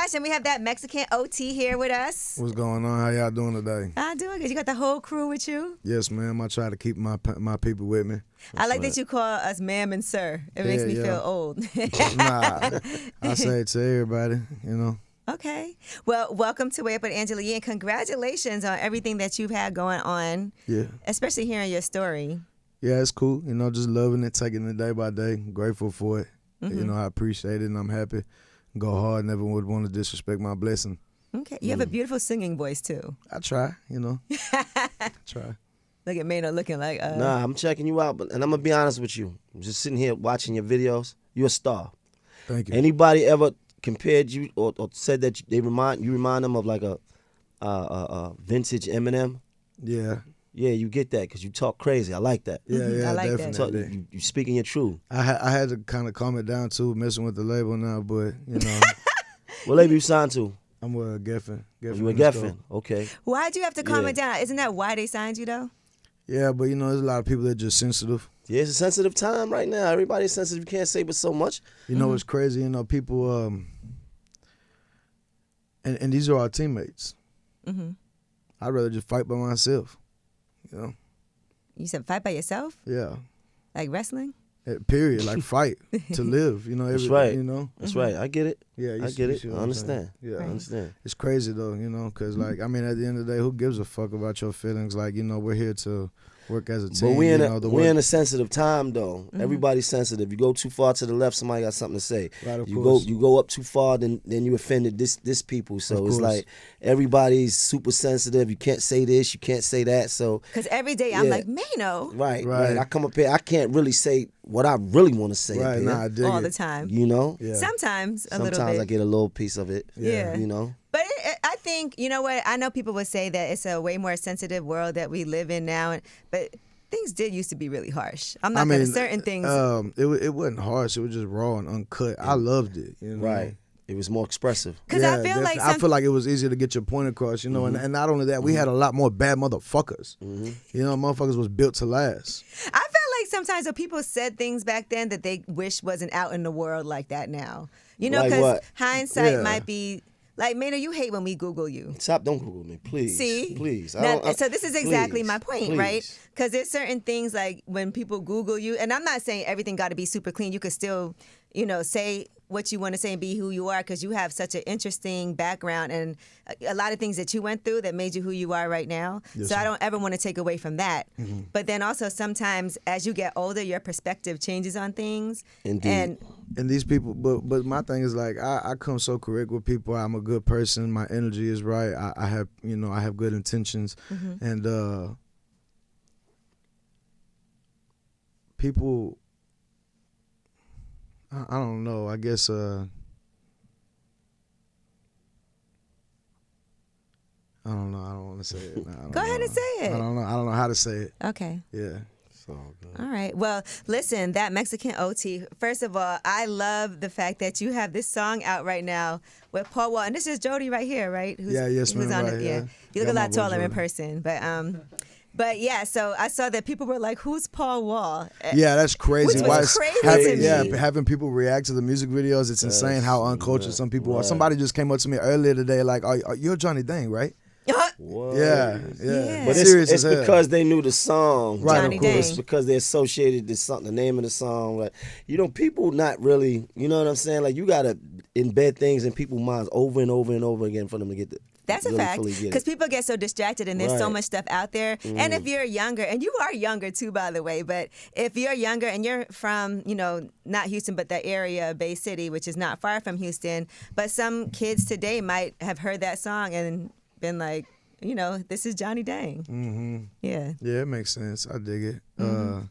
gosh, and we have that Mexican OT here with us. What's going on? How y'all doing today? I'm doing good. You got the whole crew with you? Yes, ma'am. I try to keep my people with me. I like that you call us ma'am and sir. It makes me feel old. Nah, I say it to everybody, you know. Okay. Well, welcome to Way Up with Angela Yee, and congratulations on everything that you've had going on. Yeah. Especially hearing your story. Yeah, it's cool. You know, just loving it, taking it day by day. Grateful for it. Mm-hmm. You know, I appreciate it, and I'm happy. Go hard. Never would want to disrespect my blessing. Okay. You have a beautiful singing voice, too. I try, you know. Try. Look at Maynard looking like... Nah, I'm checking you out, and I'm going to be honest with you. I'm just sitting here watching your videos. You're a star. Thank you. Anybody ever compared you or said that you remind them of like a vintage Eminem? Yeah. Yeah, you get that because you talk crazy. I like that. Yeah, I like definitely. You speaking your truth. I had to kind of calm it down too, messing with the label now, but you know. What label you signed to? I'm with Geffen. You were Geffen, okay. Why'd you have to calm it down? Isn't that why they signed you though? Yeah, but you know, there's a lot of people that are just sensitive. Yeah, it's a sensitive time right now. Everybody's sensitive. You can't say but so much. You know, it's crazy. You know, people, and these are our teammates. Mm-hmm. I'd rather just fight by myself. You know. You said fight by yourself? Yeah. Like wrestling? Period. Like fight to live. You know. That's right. You know. That's right. I get it. Yeah, I get it. I understand. Yeah, I understand. It's crazy though, you know, because like I mean, at the end of the day, who gives a fuck about your feelings? Like, you know, we're here to work as a team. But we're in a sensitive time though. Mm-hmm. Everybody's sensitive. You go too far to the left, somebody got something to say. Right, you go up too far, then you offended this people. So it's like everybody's super sensitive. You can't say this, you can't say that. So because every day I'm like, Mano. Right. I come up here, I can't really say what I really want to say. Right, nah, I dig all it. the time. You know? Yeah. Sometimes a little bit. Sometimes I get a little piece of it. Yeah. You know? But I think, you know what, I know people would say that it's a way more sensitive world that we live in now, but things did used to be really harsh. I'm not going to certain things. It wasn't harsh. It was just raw and uncut. I loved it. You know? Right. It was more expressive. Because I feel like I feel like it was easier to get your point across, you know, and not only that, we had a lot more bad motherfuckers. Mm-hmm. You know, motherfuckers was built to last. I felt like sometimes when people said things back then that they wish wasn't out in the world like that now. You know, because like hindsight might be... Like, Maynard, you hate when we Google you. Stop, don't Google me, please. See? Please. So this is exactly my point, please. right? Because there's certain things like when people Google you, and I'm not saying everything got to be super clean. You could still, you know, say what you want to say and be who you are because you have such an interesting background and a lot of things that you went through that made you who you are right now. Yes, so I don't ever want to take away from that. Mm-hmm. But then also sometimes as you get older, your perspective changes on things. Indeed. And these people, but my thing is like I come so correct with people. I'm a good person. My energy is right. I have good intentions, and people. I don't know. I guess. I don't know. I don't want to say it. Go ahead and say it. I don't know. I don't know how to say it. Okay. Yeah. All right. Well, listen, that Mexican OT, first of all, I love the fact that you have this song out right now with Paul Wall. And this is Jody right here, right? Yes, ma'am. Right, yeah. You look a lot taller in person. But yeah, so I saw that people were like, who's Paul Wall? Yeah, that's crazy. Which was crazy to me. Having people react to the music videos, it's insane how uncultured some people are. Somebody just came up to me earlier today like, you're Johnny Dang, right? What? Yeah. But it's because they knew the song. Right, Johnny of course. Dang. It's because they associated the name of the song. Like, you know, people not really, you know what I'm saying? Like, you got to embed things in people's minds over and over and over again for them to get the. That's a fact, because people get so distracted and there's so much stuff out there. And if you're younger, and you are younger too, by the way, but if you're younger and you're from, you know, not Houston, but the area, Bay City, which is not far from Houston, but some kids today might have heard that song and been like, you know, this is Johnny Dang. Mm-hmm. Yeah. Yeah, it makes sense. I dig it. Mm-hmm.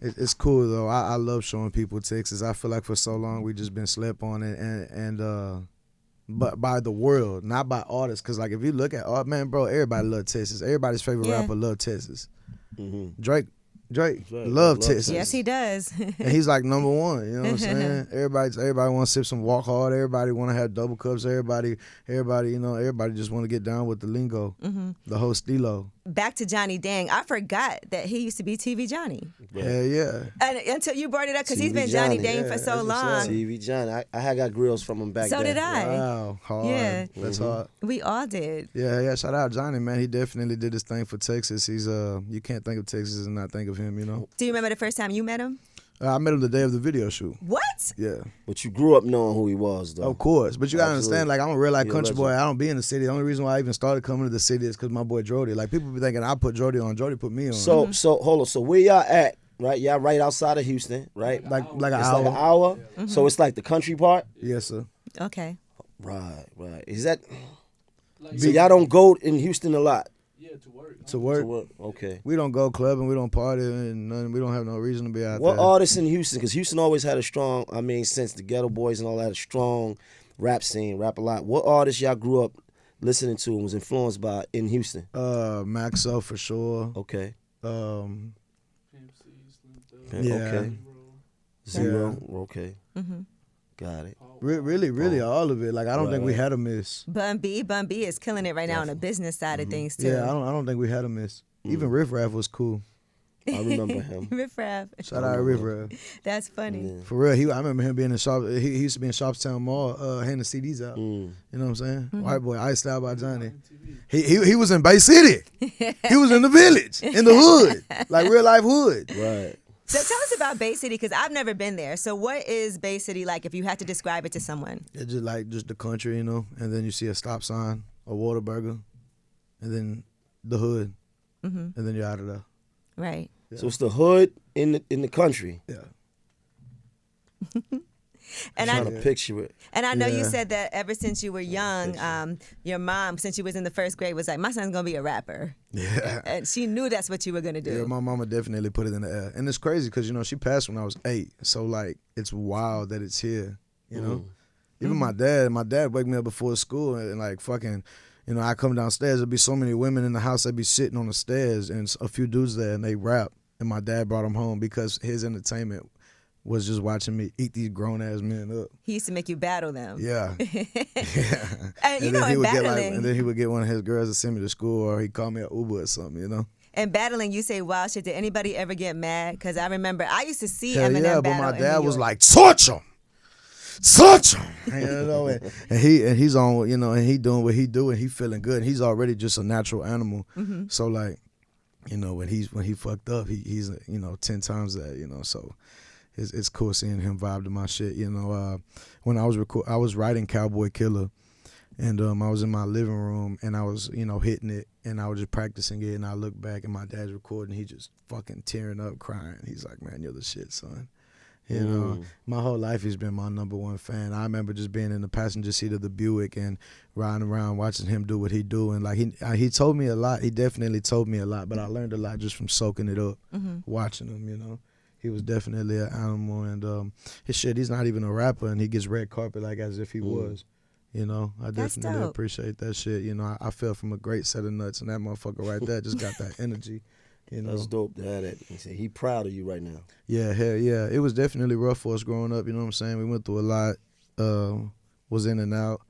It's cool, though. I love showing people Texas. I feel like for so long we just been slept on it and but by the world, not by artists. Because, like, if you look at art, man, bro, everybody love Texas. Everybody's favorite rapper love Texas. Mm-hmm. Drake Drake Drake love loves Texas. Yes, he does. And he's like number one. You know what I'm saying? Everybody want to sip some Walk Hard. Everybody want to have double cups. Everybody, everybody just want to get down with the lingo, the whole stilo. Back to Johnny Dang. I forgot that he used to be TV Johnny. Yeah, yeah. And until you brought it up, because he's TV been Johnny Johnny, Dang yeah, for so that's what's up. long. TV Johnny. I had got grills from him back So then. did I. Wow, hard. Yeah. That's hard. We all did. Yeah. Shout out Johnny, man. He definitely did his thing for Texas. He's you can't think of Texas and not think of him. You know. Do you remember the first time you met him? I met him the day of the video shoot. What? Yeah. But you grew up knowing who he was, though. Of course, but you gotta Absolutely. understand. Like I'm a real life You're a country boy. legend. I don't be in the city. The only reason why I even started coming to the city is because my boy Jody. Like people be thinking I put Jody on. Jody put me on. So hold on. So where y'all at? Right, y'all right outside of Houston, right? like an It's hour. like an hour. So it's like the country part. Yes, sir. Okay. Right. Is that? So y'all don't go in Houston a lot To work. to work. Okay. We don't go clubbing. We don't party and nothing. We don't have no reason to be out What there. artists in Houston? Because Houston always had a strong. I mean, since the Ghetto Boys and all that, a strong rap scene, rap a lot. What artists y'all grew up listening to and was influenced by in Houston? Maxo for sure. Okay. Yeah. Okay. Zero. Okay. Got it. Really, all of it. Like I don't think we had a miss. Bun B is killing it right now on the business side of things too. Yeah, I don't think we had a miss. Even Riff Raff was cool. I remember him. Riff Raff. Shout out Riff Raff. That's funny. For real, I remember him being in shop. He used to be in Shopstown Mall, handing CDs out. You know what I'm saying? White boy, Iced Out by Johnny. He was in Bay City. He was in the village, in the hood, like real life hood. Right. So tell us about Bay City, because I've never been there. So what is Bay City like if you had to describe it to someone? It's just the country, you know. And then you see a stop sign, a Whataburger, and then the hood, and then you're out of there. Right. Yeah. So it's the hood in the country. Yeah. And I'm trying to picture it. And I know you Yeah. said that ever since you were young, your mom, since you was in the first grade, was like, my son's going to be a rapper. Yeah. And she knew that's what you were going to do. Yeah, my mama definitely put it in the air. And it's crazy because, you know, she passed when I was 8. So, like, it's wild that it's here, you know? Even my dad wake me up before school and like, fucking, you know, I come downstairs, there'd be so many women in the house that be sitting on the stairs and a few dudes there and they rap. And my dad brought them home because his entertainment was just watching me eat these grown-ass men up. He used to make you battle them. Yeah. Yeah. And, you know, then he in would get battling. and then he would get one of his girls to send me to school or he'd call me an Uber or something, you know? And battling, you say wild shit. Did anybody ever get mad? Because I remember I used to see Hell Eminem yeah, but battle my in dad New was York. like, torch him. You know, and he's on, you know, and he doing what he do and he feeling good. And he's already just a natural animal. So like, you know, when he fucked up, he's you know 10 times that, you know. So it's cool seeing him vibe to my shit. You know, when I was writing Cowboy Killer, and I was in my living room and I was, you know, hitting it and I was just practicing it and I look back and my dad's recording. He just fucking tearing up, crying. He's like, man, you're the shit, son. You know, my whole life he's been my number one fan. I remember just being in the passenger seat of the Buick and riding around watching him do what he do. And like he told me a lot. He definitely told me a lot, but I learned a lot just from soaking it up, watching him, you know. He was definitely an animal and his shit, he's not even a rapper and he gets red carpet like as if he was. You know, I That's definitely dope. appreciate that shit. You know, I fell from a great set of nuts and that motherfucker right there just got that energy. You know? That's dope to have that. He proud of you right now. Yeah, hell yeah. It was definitely rough for us growing up, you know what I'm saying? We went through a lot, was in and out.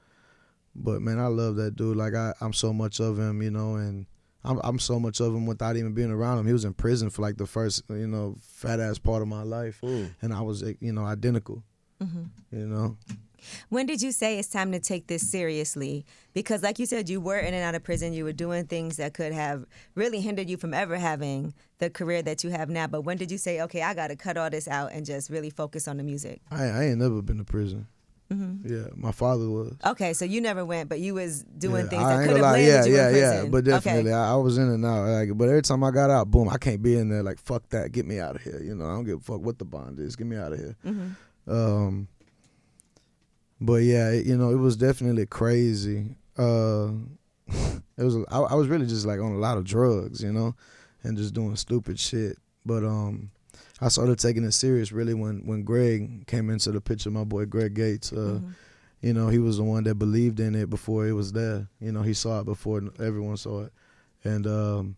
But man, I love that dude. Like I'm so much of him, you know, and I'm so much of him without even being around him. He was in prison for like the first, you know, fat ass part of my life. And I was, you know, identical. You know? When did you say it's time to take this seriously? Because like you said, you were in and out of prison. You were doing things that could have really hindered you from ever having the career that you have now. But when did you say, okay, I got to cut all this out and just really focus on the music? I ain't never been to prison. Yeah, my father was. Okay, so you never went, but you was doing Yeah, things I that ain't could have gonna lie. landed you in Yeah, prison. but definitely, Okay. I was in and out. Like, but every time I got out, boom, I can't be in there. Like, fuck that, get me out of here. You know, I don't give a fuck what the bond is. Get me out of here. But yeah, you know, it was definitely crazy. It was. I was really just like on a lot of drugs, you know, and just doing stupid shit. But I started taking it serious really when Greg came into the picture. My boy Greg Gates. You know, he was the one that believed in it before it was there. You know, he saw it before everyone saw it, and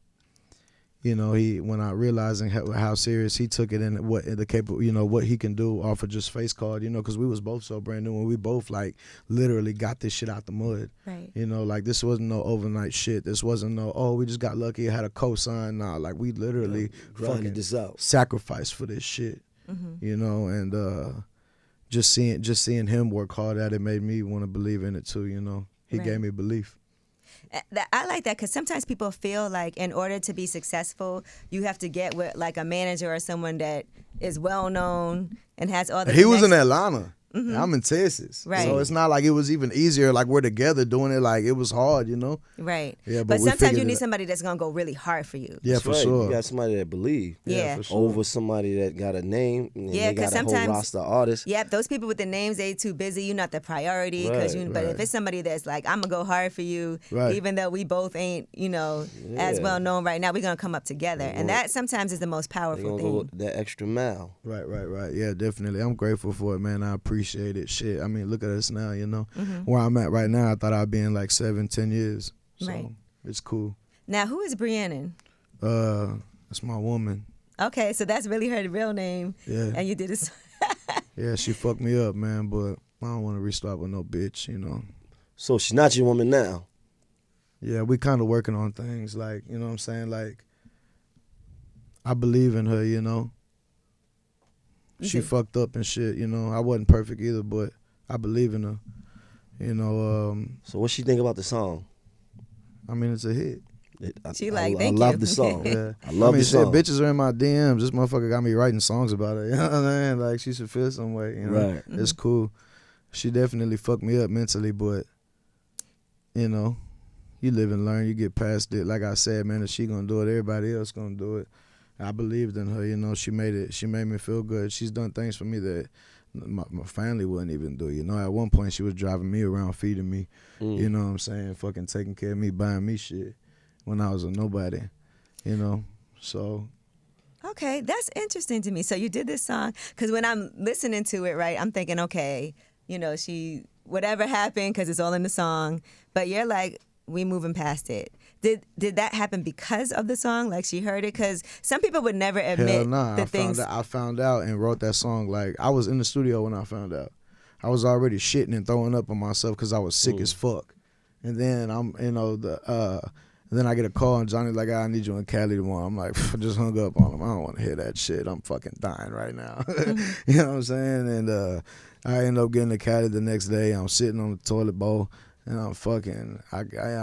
you know, when I realizing how serious he took it and what the capable, you know, what he can do off of just face card, you know, because we was both so brand new and we both like literally got this shit out the mud. Right. You know, like this wasn't no overnight shit. This wasn't no, oh, we just got lucky, had a cosign. Nah, like we literally fucking this out. sacrificed for this shit. You know, and just seeing him work hard at it made me want to believe in it too. You know, he gave me belief. I like that because sometimes people feel like in order to be successful, you have to get with like a manager or someone that is well known and has all the. He was in Atlanta. I'm in Texas. Right. So it's not like it was even easier. Like we're together doing it. Like it was hard, you know. Right. Yeah, but sometimes you need somebody that's gonna go really hard for you. Yeah, That's for right. sure. You got somebody that believe. Yeah. For sure. Over somebody that got a name. And Yeah, they got 'cause a whole sometimes- roster of artists. Yep, those people with the names, they too busy. You're not the priority. Right, But if it's somebody that's like, I'm gonna go hard for you, Right. even though we both ain't, you know, as well known right now, we're gonna come up together, and that sometimes is the most They powerful gonna thing. go that extra mile. Right. Yeah, definitely. I'm grateful for it, man. I appreciate it. Shit. I mean, look at us now, you know. Where I'm at right now, I thought I'd be in like 7-10 years. So Right. it's cool. Now, who is Brianna? That's my woman. Okay, so that's really her real name. Yeah. And you did this. Yeah, she fucked me up, man, but I don't want to restart with no bitch, you know. So she's not your woman now. Yeah, we kind of working on things, like, you know what I'm saying? Like, I believe in her, you know. She fucked up and shit, you know. I wasn't perfect either, but I believe in her. You know, So what she think about the song? I mean, it's a hit. She like, I thank love you. the song. Yeah. I love mean, the song. shit, bitches are in my DMs. This motherfucker got me writing songs about it. You know what I mean? Like, she should feel some way, you know? Right. It's cool. She definitely fucked me up mentally, but, you know, you live and learn. You get past it. Like I said, man, if she gonna do it, everybody else gonna do it. I believed in her, you know. She made me feel good. She's done things for me that my family wouldn't even do, you know. At one point, she was driving me around, feeding me, you know what I'm saying, fucking taking care of me, buying me shit when I was a nobody, you know. So Okay, that's interesting to me. So you did this song because when I'm listening to it, right, I'm thinking, okay, you know, whatever happened because it's all in the song, but you're like, we moving past it. Did that happen because of the song? Like she heard it? Because some people would never admit hell nah. the things. I found out and wrote that song. Like, I was in the studio when I found out. I was already shitting and throwing up on myself because I was sick as fuck. And then then I get a call and Johnny's like, I need you in Cali tomorrow. I'm like, I just hung up on him. I don't want to hear that shit. I'm fucking dying right now. You know what I'm saying? And I end up getting to Cali the next day. I'm sitting on the toilet bowl. And I'm fucking, I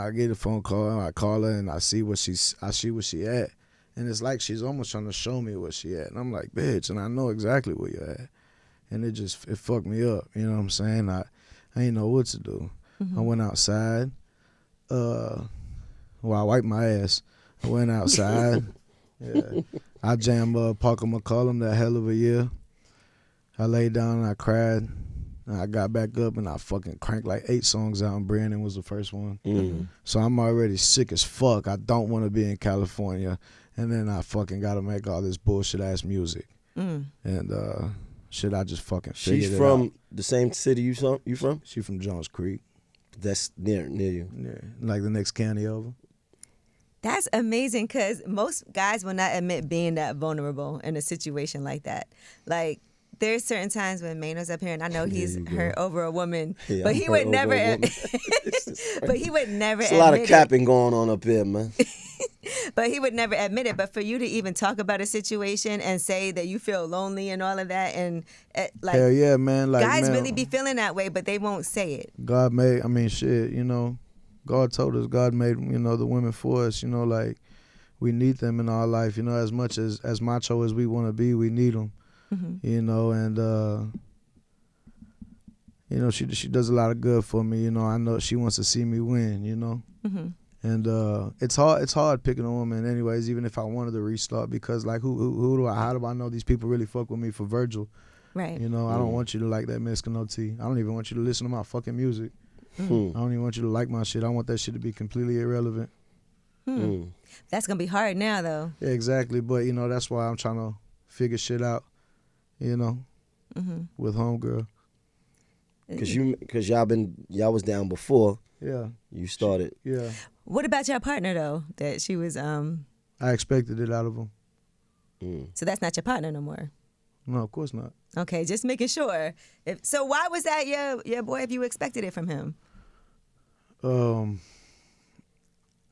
get a phone call, I call her and I see where she at. And it's like she's almost trying to show me where she at. And I'm like, bitch, and I know exactly where you're at. And it fucked me up, you know what I'm saying? I ain't know what to do. I went outside. I wiped my ass. I went outside. Yeah. I jammed Parker McCollum that hell of a year. I laid down and I cried. I got back up and I fucking cranked like 8 songs out and Brandon was the first one. So I'm already sick as fuck. I don't want to be in California. And then I fucking got to make all this bullshit ass music. And shit, I just fucking figured it out. She's from the same city you from? She from Jones Creek. That's near you. Yeah, like the next county over. That's amazing because most guys will not admit being that vulnerable in a situation like that. Like, there's certain times when Mano's up here, and I know he's hurt over a woman, Yeah, but I'm he hurt would over never. a woman. But he would never. There's a lot of admit capping going on up here, man. But he would never admit it. But for you to even talk about a situation and say that you feel lonely and all of that, and like, Hell yeah, man. Like, guys man, really be feeling that way, but they won't say it. God made, I mean, shit, you know, God told us God made, you know, the women for us, you know, like, we need them in our life, you know, as much as macho as we want to be, we need them, you know, and, you know, she does a lot of good for me, you know, I know she wants to see me win, you know, and it's hard picking a woman anyways, even if I wanted to restart, because, like, how do I know these people really fuck with me for Virgil? Right. You know, I don't want you to like that Mexican T. I don't even want you to listen to my fucking music. I don't even want you to like my shit. I want that shit to be completely irrelevant. That's gonna be hard now, though. Yeah, exactly. But, you know, that's why I'm trying to figure shit out, you know, with Homegirl. Cause y'all was down before Yeah. you started. Yeah. What about your partner though? That she was. I I expected it out of him. So that's not your partner no more. No, of course not. Okay, just making sure. So why was that your boy if you expected it from him?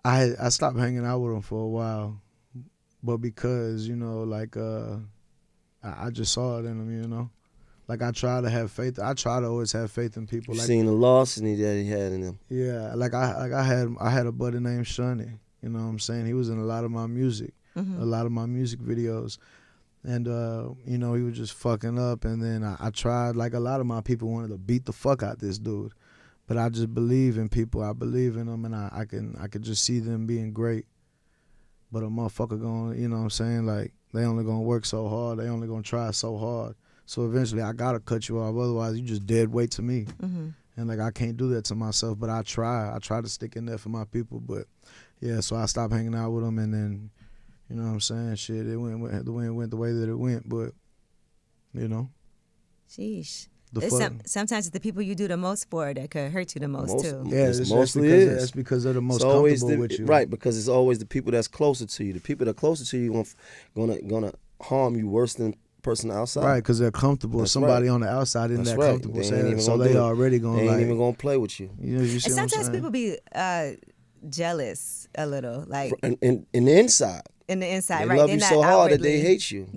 I stopped hanging out with him for a while, but because I just saw it in him, Like I try to have faith. I try to always have faith in people. You like, seen the loss that he had in him. Yeah, I had a buddy named Shunny. You know what I'm saying? He was in a lot of my music, a lot of my music videos. And, he was just fucking up. And then I tried, like a lot of my people wanted to beat the fuck out this dude. But I just believe in people. I believe in them, and I could just see them being great. But a motherfucker going, you know what I'm saying? Like, they only going to work so hard. They only going to try so hard. So eventually I got to cut you off. Otherwise, you just dead weight to me. And, like, I can't do that to myself. But I try. I try to stick in there for my people. But, yeah, so I stopped hanging out with them. And then, you know what I'm saying? Shit, it went the way that it went. But, Sheesh. Sometimes it's the people you do the most for that could hurt you the most too. Yeah, that's because they're the most comfortable with you. Right, because it's always the people that's closer to you. The people that are closer to you gonna harm you worse than the person outside. Right, because they're comfortable. That's Somebody right. on the outside isn't That's that right. comfortable. They They already going They to ain't even gonna play with you. You see And what I'm sometimes saying? people be jealous a little, like In the inside. in the inside, They right? love They're you not so hard that outwardly. they hate you.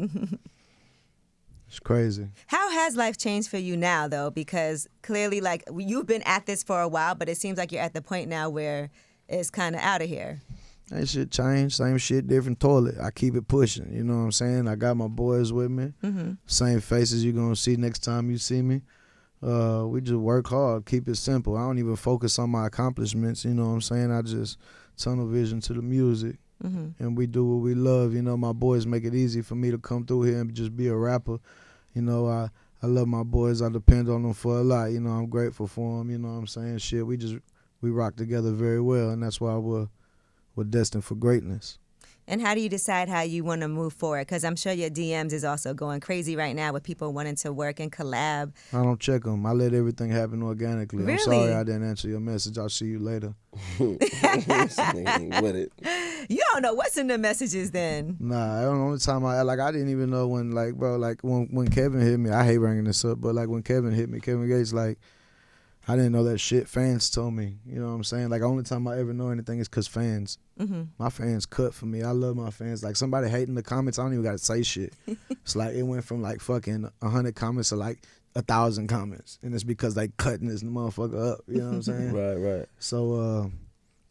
It's crazy. How has life changed for you now, though? Because clearly, like, you've been at this for a while, but it seems like you're at the point now where it's kind of out of here. Ain't shit changed. Same shit, different toilet. I keep it pushing. You know what I'm saying? I got my boys with me. Same faces you're going to see next time you see me. We just work hard, keep it simple. I don't even focus on my accomplishments. You know what I'm saying? I just tunnel vision to the music. And we do what we love. My boys make it easy for me to come through here and just be a rapper. I love my boys. I depend on them for a lot. I'm grateful for them. You know what I'm saying? Shit, we rock together very well, and that's why we're destined for greatness. And how do you decide how you want to move forward? Because I'm sure your DMs is also going crazy right now with people wanting to work and collab. I don't check them. I let everything happen organically. Really? I'm sorry I didn't answer your message. I'll see you later. With it. You don't know what's in the messages then. Nah, the only time I didn't even know when, like, bro, like when Kevin hit me, I hate bringing this up, but like when Kevin hit me, Kevin Gates, like, I didn't know that shit. Fans told me, you know what I'm saying? Like, the only time I ever know anything is because fans. My fans cut for me. I love my fans. Like, somebody hating the comments, I don't even got to say shit. It's like, it went from like fucking 100 comments to like 1,000 comments. And it's because they cutting this motherfucker up. You know what I'm saying? Right. So,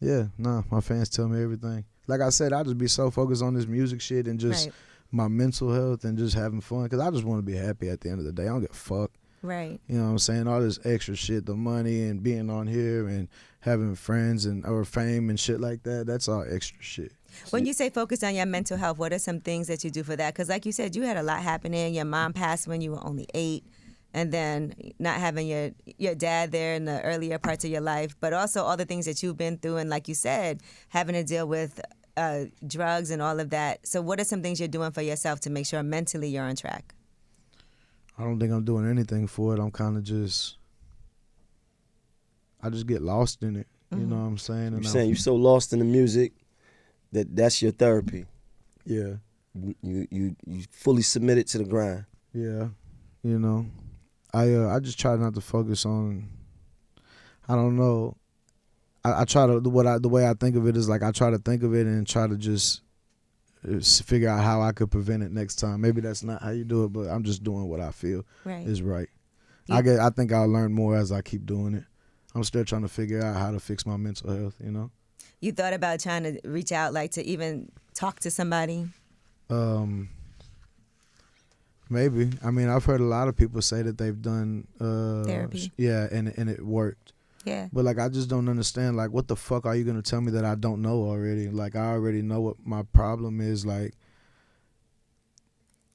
my fans tell me everything. Like I said, I just be so focused on this music shit and just my mental health and just having fun. Because I just want to be happy at the end of the day. I don't give a fuck. Right. You know what I'm saying? All this extra shit, the money and being on here and having friends or fame and shit like that, that's all extra shit. When you say focus on your mental health, what are some things that you do for that? Because like you said, you had a lot happening. Your mom passed when you were only 8. And then not having your dad there in the earlier parts of your life, but also all the things that you've been through. And like you said, having to deal with drugs and all of that. So what are some things you're doing for yourself to make sure mentally you're on track? I don't think I'm doing anything for it. I'm kind of I just get lost in it. You know what I'm saying? You're saying you're so lost in the music that's your therapy. Yeah. You fully submitted to the grind. Yeah. I just try not to focus on. I don't know. I try to the way I think of it is like I try to think of it and try to just figure out how I could prevent it next time. Maybe that's not how you do it, but I'm just doing what I feel is right. I think I'll learn more as I keep doing it. I'm still trying to figure out how to fix my mental health. You thought about trying to reach out, like to even talk to somebody? Maybe. I mean, I've heard a lot of people say that they've done therapy. Yeah, and it worked. Yeah. But like, I just don't understand. Like, what the fuck are you gonna tell me that I don't know already? Like, I already know what my problem is. Like,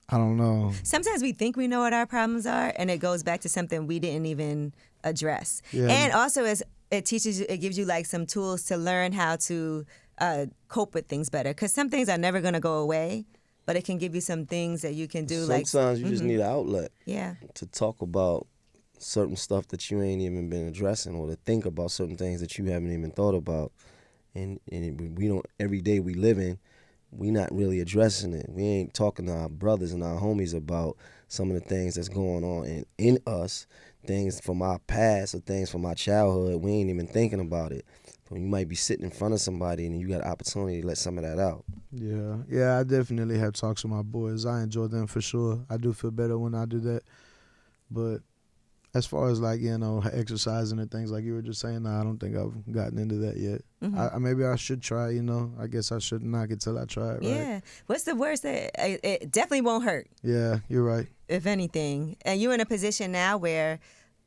I don't know. Sometimes we think we know what our problems are, and it goes back to something we didn't even address. Yeah. And also, it teaches you, it gives you like some tools to learn how to cope with things better. Because some things are never gonna go away, but it can give you some things that you can do. Sometimes you just need an outlet. Yeah. To talk about certain stuff that you ain't even been addressing, or to think about certain things that you haven't even thought about. And we don't, every day we live in, we not really addressing it. We ain't talking to our brothers and our homies about some of the things that's going on in us, things from our past or things from our childhood. We ain't even thinking about it. But you might be sitting in front of somebody and you got an opportunity to let some of that out. Yeah, I definitely have talks with my boys. I enjoy them for sure. I do feel better when I do that. But as far as like, exercising and things like you were just saying, I don't think I've gotten into that yet. Maybe I should try, I guess I should knock it till I try it, right? Yeah. What's the worst? It definitely won't hurt. Yeah, you're right. If anything. And you're in a position now where,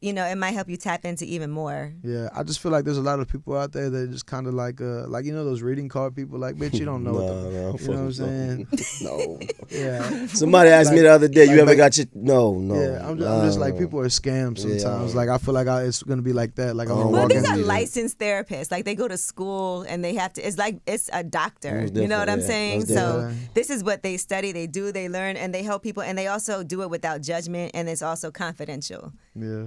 it might help you tap into even more. Yeah, I just feel like there's a lot of people out there that just kind of like those reading card people, like, bitch, you don't know No, you know what I'm saying? No. Yeah. Somebody asked me the other day, you ever got your... No. Yeah, I'm just like, people are scams sometimes. Like, I feel like it's going to be like that. Like, I'm going to Well, walk these in. are licensed therapists. Like, they go to school and they have to, it's a doctor. You know what I'm saying? So this is what they study, they do, they learn, and they help people. And they also do it without judgment, and it's also confidential. Yeah.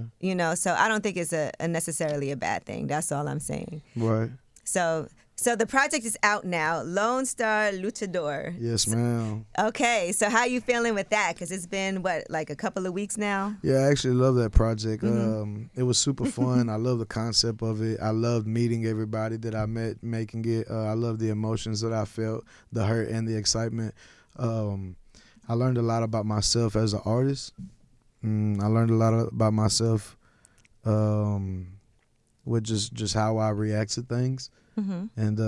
So I don't think it's a necessarily a bad thing. That's all I'm saying. Right. So the project is out now, Lone Star Luchador. Yes, ma'am. Okay, so how you feeling with that? Because it's been, like a couple of weeks now? Yeah, I actually love that project. It was super fun. I love the concept of it. I loved meeting everybody that I met, making it. I love the emotions that I felt, the hurt and the excitement. I learned a lot about myself as an artist. I learned a lot about myself with just how I react to things. And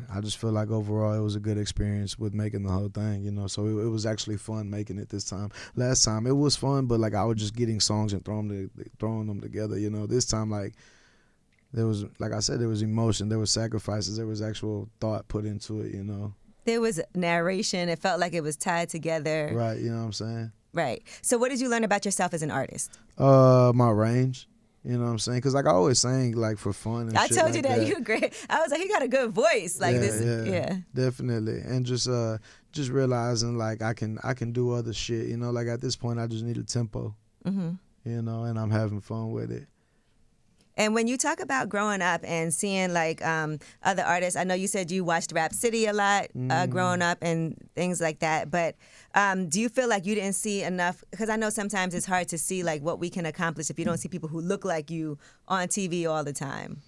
I just feel like overall it was a good experience with making the whole thing, so it was actually fun making it this time. Last time it was fun, but like I was just getting songs and throwing them together, This time, like, there was, like I said, there was emotion, there was sacrifices, there was actual thought put into it, There was narration. It felt like it was tied together. Right, you know what I'm saying? Right. So what did you learn about yourself as an artist? My range. You know what I'm saying? Because, like, I always sang, like, for fun and I shit told you like that. You're great. I was like, he got a good voice. Like, yeah. Definitely. And just realizing, like, I can do other shit. Like, at this point, I just need a tempo. And I'm having fun with it. And when you talk about growing up and seeing, like, other artists, I know you said you watched Rap City a lot growing up and things like that. But do you feel like you didn't see enough? Because I know sometimes it's hard to see, like, what we can accomplish if you don't see people who look like you on TV all the time.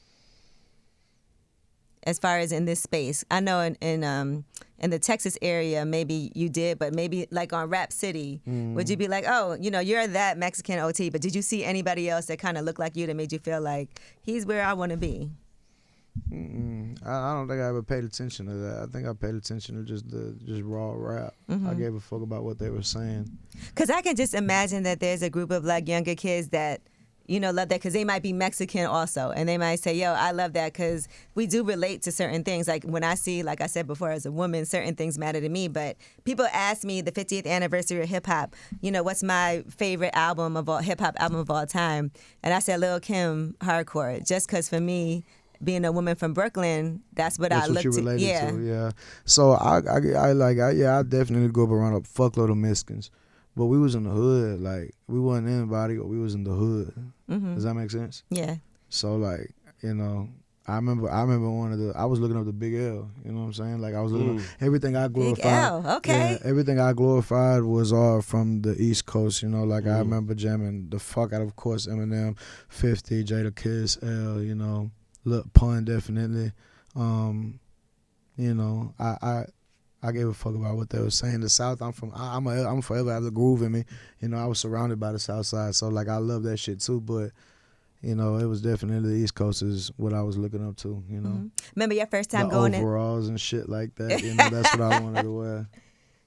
As far as in this space, I know in the Texas area, maybe you did, but maybe like on Rap City, would you be like, oh, you're that Mexican OT, but did you see anybody else that kind of looked like you that made you feel like he's where I want to be? I don't think I ever paid attention to that. I think I paid attention to just raw rap. I gave a fuck about what they were saying. Because I can just imagine that there's a group of like younger kids that love that because they might be Mexican also. And they might say, yo, I love that because we do relate to certain things. Like when I see, like I said before, as a woman, certain things matter to me. But people ask me the 50th anniversary of hip hop, what's my favorite hip hop album of all time? And I said Lil' Kim, Hardcore, just because for me, being a woman from Brooklyn, that's what I look to. Yeah. So I definitely grew up around a fuckload of Mexicans. But we was in the hood, like, we wasn't anybody, but we was in the hood. Does that make sense? Yeah. So, like, I remember I was looking up the Big L, you know what I'm saying? Like, I was looking up everything I glorified. Big L, okay. Yeah, everything I glorified was all from the East Coast, like, I remember jamming the fuck out of course, Eminem, 50, Jada Kiss, L, Lil Pun, definitely. I gave a fuck about what they were saying. The South, I'm forever have the groove in me. I was surrounded by the South Side, so like I love that shit too. But it was definitely the East Coast is what I was looking up to. Remember your first time the going overalls and shit like that. That's what I wanted to wear.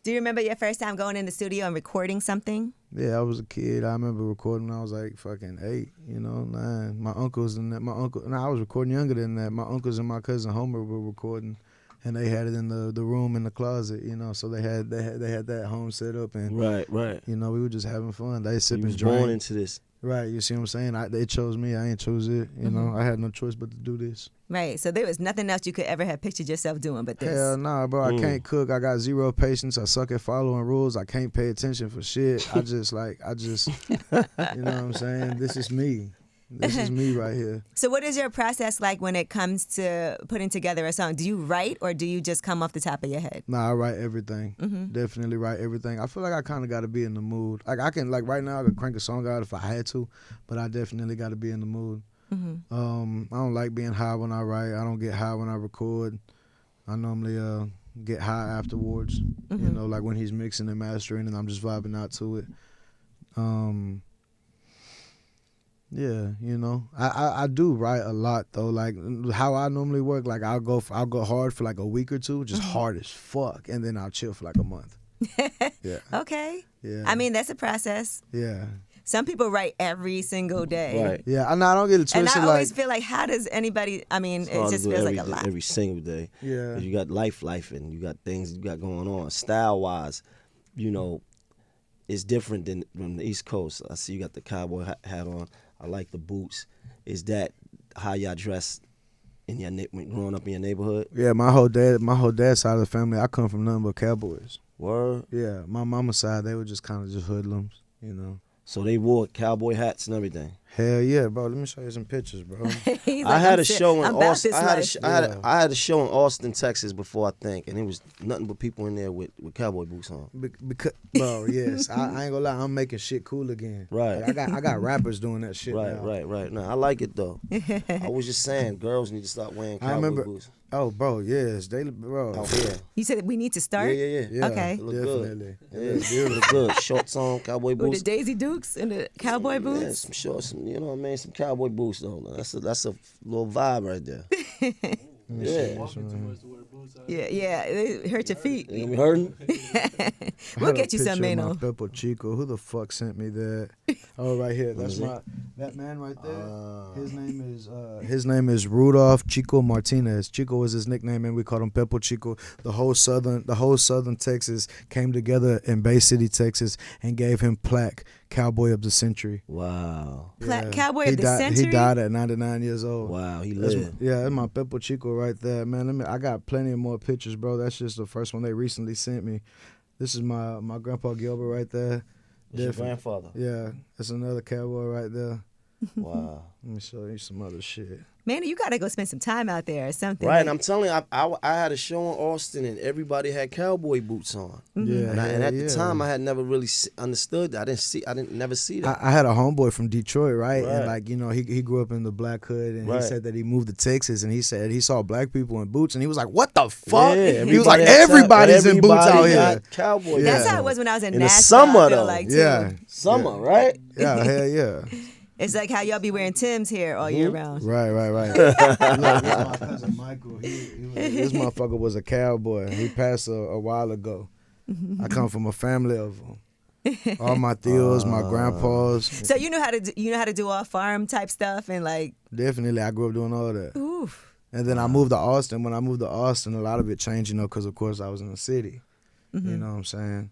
Do you remember your first time going in the studio and recording something? Yeah, I was a kid. I remember recording when I was like fucking 8, 9. My uncles and I was recording younger than that. My uncles and my cousin Homer were recording. And they had it in the room in the closet, so they had that home set up, and right. We were just having fun. They sipping drink. Born into this, right? You see what I'm saying? They chose me. I ain't chose it. I had no choice but to do this. Right. So there was nothing else you could ever have pictured yourself doing but this. Hell nah, bro. I can't cook. I got zero patience. I suck at following rules. I can't pay attention for shit. I just, you know what I'm saying? This is me. This is me right here. So what is your process like when it comes to putting together a song? Do you write or do you just come off the top of your head? Nah, I write everything. Definitely write everything. I feel like I kind of got to be in the mood. Like I can, like right now, I could crank a song out if I had to, but I definitely got to be in the mood. I don't like being high when I write. I don't get high when I record. I normally get high afterwards. You know, like when he's mixing and mastering, and I'm just vibing out to it. Yeah, you know, I do write a lot though. Like how I normally work, like I'll go hard for like a week or two, just hard as fuck, and then I'll chill for like a month. Yeah. Okay. Yeah. I mean, that's a process. Yeah. Some people write every single day. Right. Yeah, I don't get it twisted. And I always like, feel like, how does anybody? I mean, It's it hard to just do feels like every- a lot. every single day. Yeah. 'Cause you got life, and you got things you got going on. Style wise, you know, it's different than from the East Coast. I see you got the cowboy hat on. I like the boots. Is that how y'all dress in your when growing up in your neighborhood? Yeah, my whole dad's side of the family, I come from nothing but cowboys. Word. Yeah, my mama's side, they were just kind of just hoodlums, you know. So they wore cowboy hats and everything. Hell yeah, bro. Let me show you some pictures, bro. He's I like, had I'm a sick. show in I'm about Austin. this life. I had a show in Austin, Texas before, I think, and it was nothing but people in there with cowboy boots on. Because, bro, yes, I ain't gonna lie, I'm making shit cool again. Right. Like, I got rappers doing that shit now. Right. No, I like it though. I was just saying, girls need to stop wearing I cowboy remember. boots Oh, bro, yes, bro. out here. You said we need to start. Yeah. Yeah, Okay. It look definitely. good. Yeah, it look good. Shorts on, cowboy With boots. the Daisy Dukes and the cowboy Yeah, boots. some shorts, you know what I mean? Some cowboy boots though. That's a little vibe right there. Yeah. Yeah, it hurt your feet. You gonna be hurting? We'll get you some, My Mano. Pepper Chico. Who the fuck sent me that? Oh, right here. That's that man right there. His name is Rudolph Chico Martinez. Chico was his nickname, and we called him Pepper Chico. The whole southern Texas came together in Bay City, Texas, and gave him plaque Cowboy of the Century. Wow. Cowboy of the Century? He died at 99 years old. Wow, he That's lived. that's my Pepper Chico right there, man. I got plenty of more pictures, bro. That's just the first one they recently sent me. This is my grandpa Gilbert right there. It's your grandfather. Yeah, that's another cowboy right there. Wow. Let me show you some other shit. Man, you gotta go spend some time out there or something. Right, and I'm telling you, I had a show in Austin and everybody had cowboy boots on. Yeah, And at the time, I had never really understood that. I didn't never see that. I had a homeboy from Detroit, right? Right. And like, you know, he grew up in the black hood, and Right. he said that he moved to Texas, and he said he saw black people in boots, and he was like, "What the fuck?" Yeah, he was like, everybody "Everybody's in boots out here." got Cowboy Yeah. That's boots how on. it was when I was in In the Nashville. summer, I feel though. like, too. Yeah, Summer, right? yeah, hell yeah. It's like how y'all be wearing Timbs here all year round. Right. Look, this is my cousin Michael. This motherfucker was a cowboy. He passed a while ago. I come from a family of them. All my tios, my grandpas. So you know how to do all farm type stuff and like, Definitely, I grew up doing all that. oof. And then I moved to Austin. When I moved to Austin, a lot of it changed, you know, because of course I was in the city. You know what I'm saying?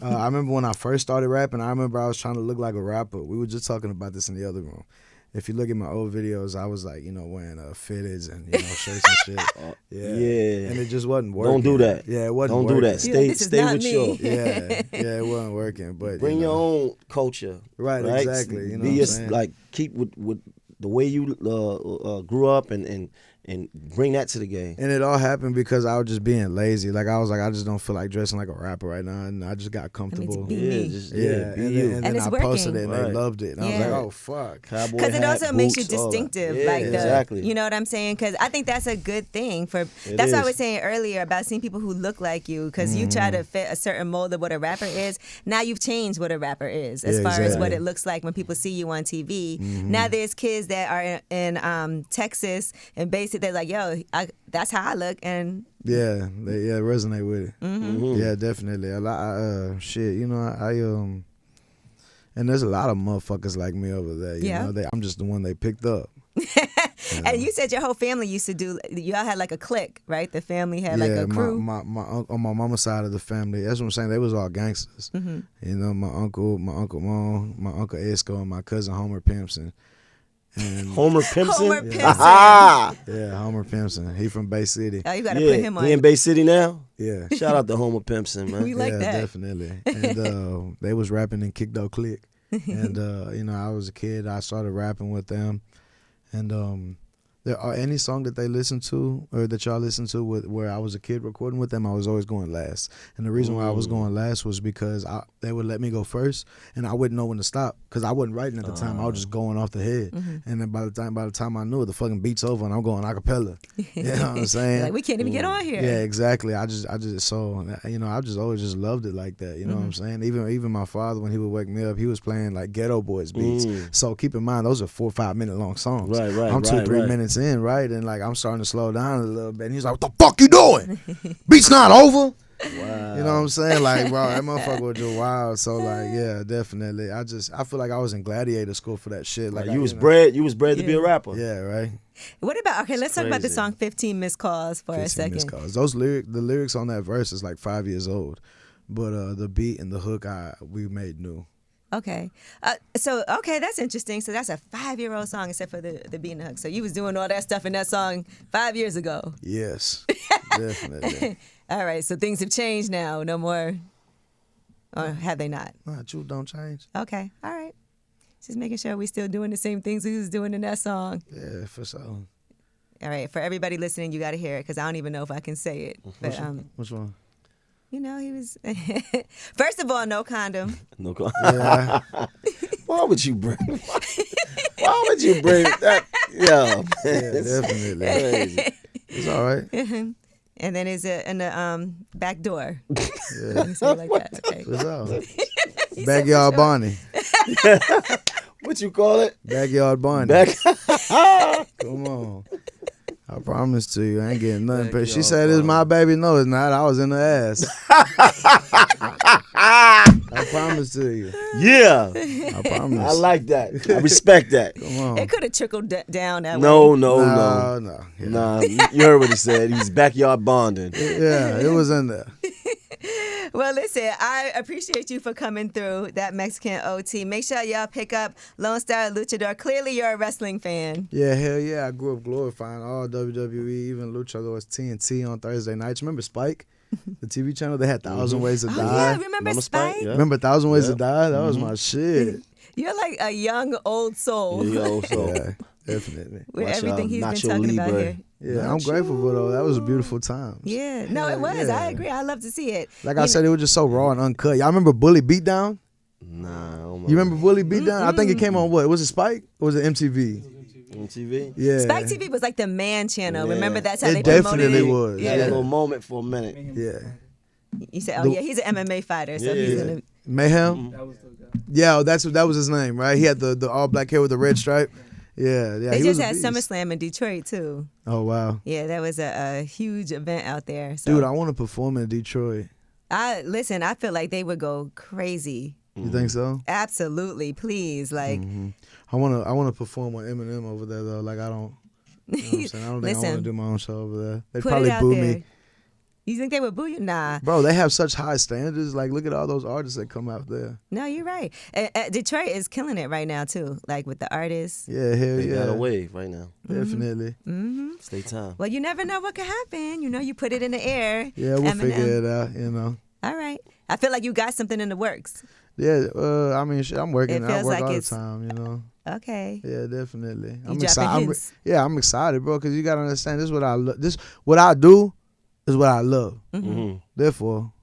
I remember when I first started rapping, I was trying to look like a rapper. We were just talking about this in the other room. If you look at my old videos, I was like, you know, wearing fitteds and, you know, shirts and shit. Yeah. And it just wasn't working. Don't do that. Yeah, it wasn't Don't working. do that. You're like, this is Stay not with me. your. Yeah, it wasn't working. But Bring you your know. own culture. Right, exactly. You know Be what I'm your, saying? like keep with the way you grew up and bring that to the game. And it all happened because I was just being lazy. Like I was like, I just don't feel like dressing like a rapper right now, and I just got comfortable. be Yeah, me. just Yeah, be and you. then, And it's I posted it, and working. they loved it. And I was Yeah. like, oh fuck. Cowboy Because it hat, also makes you boots, all that. distinctive, Yeah, like exactly. you know what I'm saying? Because I think that's a good thing for. It That's what I is. was saying earlier about seeing people who look like you. Because you try to fit a certain mold of what a rapper is. Now you've changed what a rapper is as Yeah, far as exactly. what it looks like when people see you on TV. Now there's kids that are in Texas and basically they're like, yo, that's how I look, and Yeah, they resonate with it. Yeah, definitely. A lot. Shit, you know, I and there's a lot of motherfuckers like me over there. You Yeah. know, I'm just the one they picked up. and you said your whole family used to do. Y'all had like a clique, right? The family had like a crew. my on my mama's side of the family. That's what I'm saying. They was all gangsters. You know, my uncle Mo, my uncle Esco, and my cousin Homer Pimpson. And Homer Pimpson. Homer Pimpson. Ah, yeah, Homer Pimpson. He from Bay City. Oh, you got to yeah. put him on. He in Bay City now. Yeah. Shout out to Homer Pimpson, man. We like yeah, that. definitely. And they was rapping in Kick Though Click. And you know, I was a kid. I started rapping with them, and there are any song that they listen to or that y'all listen to where I was a kid recording with them, I was always going last. And the reason why I was going last was because they would let me go first, and I wouldn't know when to stop because I wasn't writing at the time. I was just going off the head. And then by the time I knew it, the fucking beat's over and I'm going a cappella. You know what I'm saying? Like, we can't even get on here. Yeah, exactly. I just so, you know, I just always just loved it like that. You know what I'm saying? Even my father, when he would wake me up, he was playing like Ghetto Boys beats. So keep in mind, those are 4 or 5 minute long songs. Right. I'm 2-3 minutes in, right? And like I'm starting to slow down a little bit. And he's like, "What the fuck you doing? Beat's not over." Wow. You know what I'm saying? Like, bro, that motherfucker was just wild. So like, yeah, definitely. I feel like I was in gladiator school for that shit. Like you was bred to be a rapper. Yeah, right. What about, let's talk about the song 15 Missed Calls for a second. Missed calls. The lyrics on that verse is like 5 years old. But the beat and the hook we made new. Okay. Okay, that's interesting. So that's a 5-year-old song except for the beat and the hook. So you was doing all that stuff in that song 5 years ago. Yes, definitely. All right, so things have changed now. No more, or have they not? Nah, truth don't change. Okay, all right. Just making sure we still doing the same things we was doing in that song. Yeah, for sure. All right, for everybody listening, you got to hear it because I don't even know if I can say it. But Which one? You know, he was. First of all, no condom. No condom. Yeah. Why would you bring that? Yeah, definitely. Crazy. It's all right. And then is it in the back door? Yeah. Let me say it like that. Okay. What's up? Backyard Barney. What you call it? Backyard Barney. Come on. I promise to you, I ain't getting nothing. But she said, "It's my baby." No, it's not. I was in the ass. I promise to you. Yeah. I promise. I like that. I respect that. Come on. It could have trickled down that way. No. Yeah. Nah, you heard what he said. He was backyard bonding. Yeah, it was in there. Well, listen, I appreciate you for coming through that Mexican OT. Make sure y'all pick up Lone Star Luchador. Clearly, you're a wrestling fan. Yeah, hell yeah. I grew up glorifying all WWE, even Luchador's TNT on Thursday nights. Remember Spike? The TV channel? They had 1,000 Ways to Die. Yeah, remember Spike? Yeah. Remember 1,000 Ways to Die? That was my shit. You're like a young, old soul. Yeah, definitely. With Watch everything he's been Nacho talking about Libre. here. Yeah, I'm grateful for though. That was a beautiful time. Yeah, no, it was. Yeah. I agree. I love to see it. Like I said, it was just so raw and uncut. Y'all remember Bully Beatdown? Nah. You remember Bully Beatdown? I think it came on what? Was it Spike or was it MTV? MTV? Yeah. Spike TV was like the man channel. Yeah. Remember that's how It they definitely promoted it? was. He had a little moment for a minute. Yeah. You said, yeah, he's an MMA fighter, so he's Yeah. gonna. Mayhem? That was the guy. Yeah, that was his name, right? He had the all black hair with the red stripe. Yeah. They he just was a had beast. SummerSlam in Detroit too. Oh wow. Yeah, that was a huge event out there. So. Dude, I want to perform in Detroit. I feel like they would go crazy. You think so? Absolutely, please, like. I want to perform with Eminem over there though. Like I don't. You know what I'm saying? I don't think I want to Listen, do my own show over there. They put probably it out boo there. me. You think they would boo you? Nah. Bro, they have such high standards. Like, look at all those artists that come out there. No, you're right. Detroit is killing it right now too. Like with the artists. Yeah, hell They got a yeah. wave right now. Definitely. Stay time. Well, you never know what could happen. You know, you put it in the air. Yeah, we'll Eminem. figure it out, you know. All right. I feel like you got something in the works. Yeah, I mean, shit, I'm working. It I feels work like all the it's- time, you know. Okay. Yeah, definitely. You dropping hints. I'm excited, bro, because you got to understand, this is what I love. What I do is what I love. Therefore,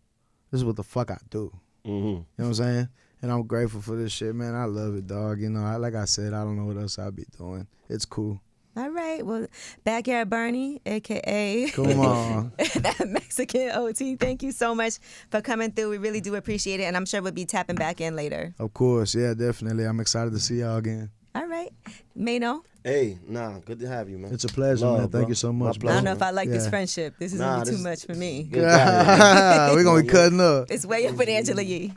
this is what the fuck I do. You know what I'm saying? And I'm grateful for this shit, man. I love it, dog. You know, like I said, I don't know what else I'd be doing. It's cool. All right. Well, Backyard Barney, a.k.a. Come on. that Mexican OT, thank you so much for coming through. We really do appreciate it, and I'm sure we'll be tapping back in later. Of course. Yeah, definitely. I'm excited to see y'all again. All right. Mano, Hey, good to have you, man. It's a pleasure, Love, man. Thank bro. you so My much, I bro. don't know if I like this Yeah. friendship. This is Nah, gonna be too this- much for me. Good guy. We're going to be cutting up. It's way up with Angela Yee.